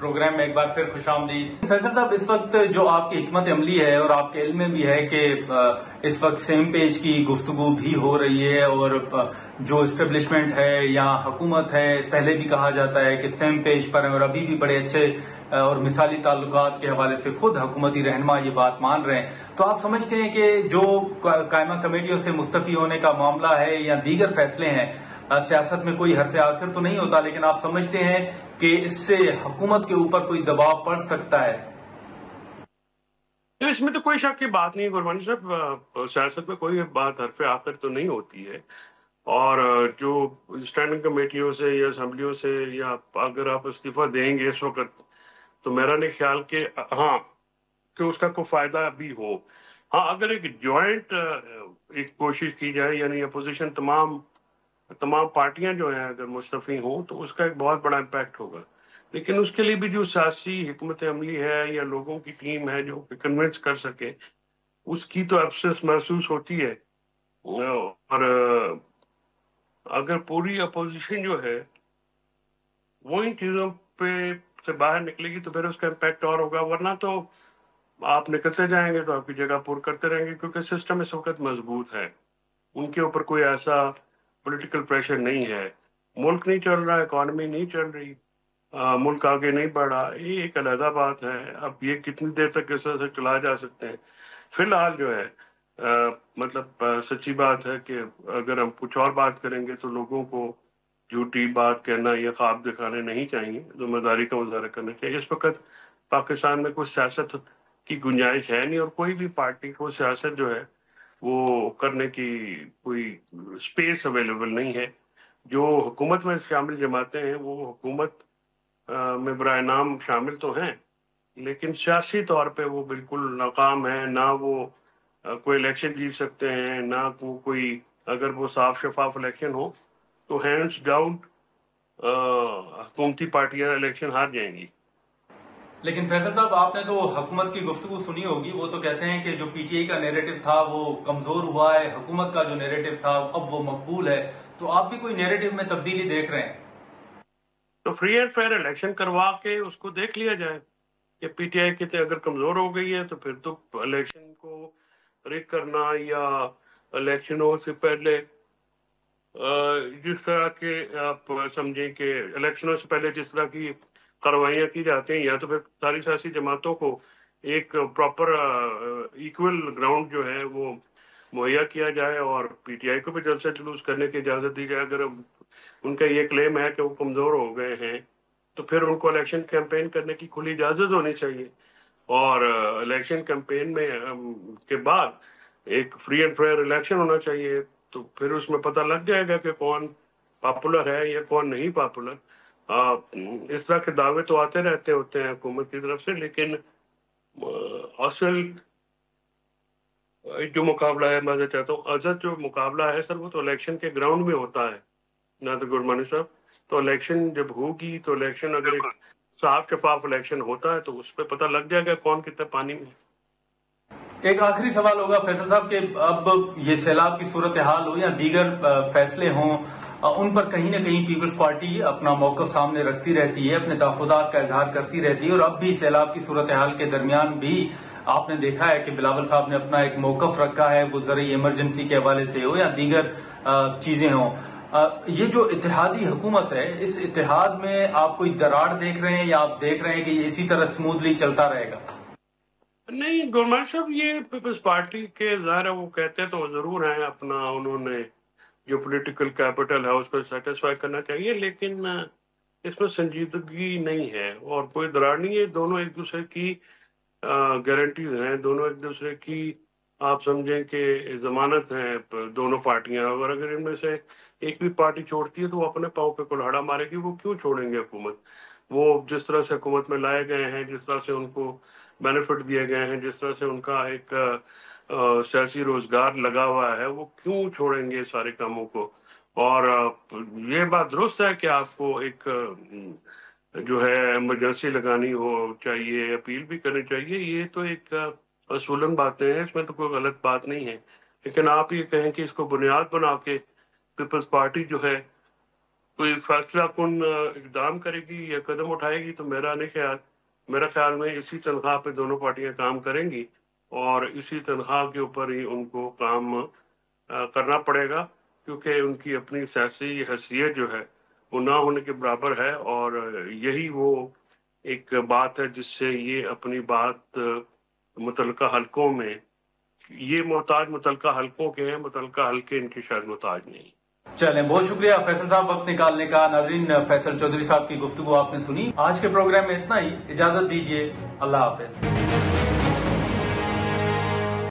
Programme میں ایک بار پھر خوش آمدید۔ فیصل صاحب، اس وقت جو آپ کی حکمت عملی ہے اور آپ کے علم میں بھی ہے کہ اس وقت سیم پیج کی گفتگو بھی ہو رہی ہے، اور جو اسٹیبلشمنٹ ہے یا حکومت ہے، پہلے بھی کہا جاتا ہے کہ سیم پیج پر ہے، اور ابھی بھی بڑے اچھے اور مثالی تعلقات کے حوالے سے خود حکومتی رہنما یہ بات مان رہے ہیں، تو آپ سمجھتے ہیں کہ جو قائمہ کمیٹیوں سے مستعفی ہونے کا معاملہ ہے یا دیگر فیصلے ہیں، سیاست میں کوئی حرف آخر تو نہیں ہوتا، لیکن آپ سمجھتے ہیں کہ اس سے حکومت کے اوپر کوئی دباؤ پڑ سکتا ہے؟ اس میں تو کوئی شک کی بات نہیں ہے گربانی صاحب، سیاست میں کوئی بات حرف آخر تو نہیں ہوتی ہے، اور جو اسٹینڈنگ کمیٹیوں سے یا اسمبلیوں سے یا اگر آپ استعفیٰ دیں گے اس وقت، تو میرا نہیں خیال کہ ہاں کہ اس کا کوئی فائدہ بھی ہو۔ ہاں، اگر ایک جوائنٹ ایک کوشش کی جائے، یعنی اپوزیشن تمام پارٹیاں جو ہیں اگر مستعفی ہوں، تو اس کا ایک بہت بڑا امپیکٹ ہوگا، لیکن اس کے لیے بھی جو سیاسی حکمت عملی ہے یا لوگوں کی ٹیم ہے جو کنونس کر سکے، اس کی تو ایبسنس محسوس ہوتی ہے، اور اگر پوری اپوزیشن جو ہے وہ ان چیزوں پہ سے باہر نکلے گی تو پھر اس کا امپیکٹ اور ہوگا، ورنہ تو آپ نکلتے جائیں گے تو آپ کی جگہ پر کرتے رہیں گے، کیونکہ سسٹم اس وقت مضبوط ہے، ان کے اوپر کوئی ایسا پولیٹیکل پریشر نہیں ہے، ملک نہیں چل رہا، اکانومی نہیں چل رہی، ملک آگے نہیں بڑھا، یہ ایک علیحدہ بات ہے۔ اب یہ کتنی دیر تک اس طرح سے چلا جا سکتے ہیں، فی الحال جو ہے مطلب سچی بات ہے کہ اگر ہم کچھ اور بات کریں گے تو لوگوں کو جھوٹی بات کہنا یا خواب دکھانے نہیں چاہیے، ذمہ داری کا مظاہرہ کرنا چاہیے۔ اس وقت پاکستان میں کوئی سیاست کی گنجائش ہے نہیں، اور کوئی بھی پارٹی کو سیاست جو ہے وہ کرنے کی کوئی سپیس اویلیبل نہیں ہے۔ جو حکومت میں شامل جماعتیں ہیں وہ حکومت میں برائے نام شامل تو ہیں، لیکن سیاسی طور پہ وہ بالکل ناکام ہیں، نہ وہ کوئی الیکشن جیت سکتے ہیں، نہ کوئی اگر وہ صاف شفاف الیکشن ہو تو ہینڈز ڈاؤن حکومتی پارٹیاں الیکشن ہار جائیں گی۔ لیکن فیصل صاحب، آپ نے تو حکومت کی گفتگو سنی ہوگی، وہ تو کہتے ہیں کہ جو پی ٹی آئی کا نیریٹو تھا وہ کمزور ہوا ہے، حکومت کا جو نیریٹو تھا اب وہ مقبول ہے، تو آپ بھی کوئی نیریٹو میں تبدیلی دیکھ رہے ہیں؟ تو فری اینڈ فیئر الیکشن کروا کے اس کو دیکھ لیا جائے کہ پی ٹی آئی کتنے اگر کمزور ہو گئی ہے تو پھر تو الیکشن کو ریک کرنا یا الیکشنوں سے پہلے جس طرح کے آپ سمجھیں کہ الیکشنوں سے پہلے جس طرح کی کاروائیاں کی جاتی ہیں، یا تو پھر ساری سیاسی جماعتوں کو ایک پراپر ایکول گراؤنڈ جو ہے وہ مہیا کیا جائے، اور پی ٹی آئی کو بھی جلسہ جلوس کرنے کی اجازت دی جائے۔ اگر ان کا یہ کلیم ہے کہ وہ کمزور ہو گئے ہیں تو پھر ان کو الیکشن کیمپین کرنے کی کھلی اجازت ہونی چاہیے، اور الیکشن کیمپین میں کے بعد ایک فری اینڈ فیئر الیکشن ہونا چاہیے، تو پھر اس میں پتہ لگ جائے گا کہ کون پاپولر ہے یا کون نہیں پاپولر۔ اس طرح کے دعوے تو آتے رہتے ہوتے ہیں حکومت کی طرف سے، لیکن اصل جو مقابلہ ہے، میں چاہتا ہوں اصل جو مقابلہ ہے سر وہ تو الیکشن کے گراؤنڈ میں ہوتا ہے نا تو گرمانی صاحب۔ تو الیکشن جب ہوگی تو الیکشن اگر ایک صاف شفاف الیکشن ہوتا ہے تو اس پہ پتہ لگ جائے گا کون کتنے پانی میں۔ ایک آخری سوال ہوگا فیصل صاحب کہ اب یہ سیلاب کی صورتحال ہو یا دیگر فیصلے ہوں، ان پر کہیں نہ کہیں پیپلز پارٹی اپنا موقف سامنے رکھتی رہتی ہے، اپنے تحفظات کا اظہار کرتی رہتی ہے، اور اب بھی سیلاب کی صورتحال کے درمیان بھی آپ نے دیکھا ہے کہ بلاول صاحب نے اپنا ایک موقف رکھا ہے، وہ زرعی ایمرجنسی کے حوالے سے ہو یا دیگر چیزیں ہوں۔ یہ جو اتحادی حکومت ہے، اس اتحاد میں آپ کوئی دراڑ دیکھ رہے ہیں یا آپ دیکھ رہے ہیں کہ یہ اسی طرح سموتھلی چلتا رہے گا؟ نہیں گورنمنٹ صاحب، یہ پیپلز پارٹی کے ظاہر ہے وہ کہتے تو ضرور ہیں اپنا، انہوں نے جو پولیٹیکل کیپٹل ہے اس کو سیٹسفائی کرنا چاہیے، لیکن اس میں سنجیدگی نہیں ہے اور کوئی دراڑ نہیں ہے۔ دونوں ایک دوسرے کی گارنٹیز ہیں، دونوں ایک دوسرے کی آپ سمجھیں کہ ضمانت ہیں دونوں پارٹیاں، اور اگر ان میں سے ایک بھی پارٹی چھوڑتی ہے تو وہ اپنے پاؤں پہ کلہاڑا مارے گی۔ وہ کیوں چھوڑیں گے حکومت؟ وہ جس طرح سے حکومت میں لائے گئے ہیں، جس طرح سے ان کو بینیفٹ دیے گئے ہیں، جس طرح سے ان کا ایک سیاسی روزگار لگا ہوا ہے، وہ کیوں چھوڑیں گے سارے کاموں کو؟ اور یہ بات درست ہے کہ آپ کو ایک جو ہے ایمرجنسی لگانی ہو چاہیے، اپیل بھی کرنی چاہیے، یہ تو ایک اصولاً باتیں ہیں، اس میں تو کوئی غلط بات نہیں ہے، لیکن آپ یہ کہیں کہ اس کو بنیاد بنا کے پیپلز پارٹی جو ہے کوئی فیصلہ کن اقدام کرے گی یا قدم اٹھائے گی تو میرا خیال میں اسی تنخواہ پہ دونوں پارٹیاں کام کریں گی اور اسی تنخواہ کے اوپر ہی ان کو کام کرنا پڑے گا، کیونکہ ان کی اپنی سیاسی حیثیت جو ہے وہ نہ ہونے کے برابر ہے، اور یہی وہ ایک بات ہے جس سے یہ اپنی بات متعلقہ حلقوں میں، یہ محتاج متعلقہ حلقوں کے ہیں، متعلقہ حلقے ان کے شاید محتاج نہیں۔ چلیں، بہت شکریہ فیصل صاحب وقت نکالنے کا۔ ناظرین، فیصل چودھری صاحب کی گفتگو آپ نے سنی۔ آج کے پروگرام میں اتنا ہی، اجازت دیجیے، اللہ حافظ۔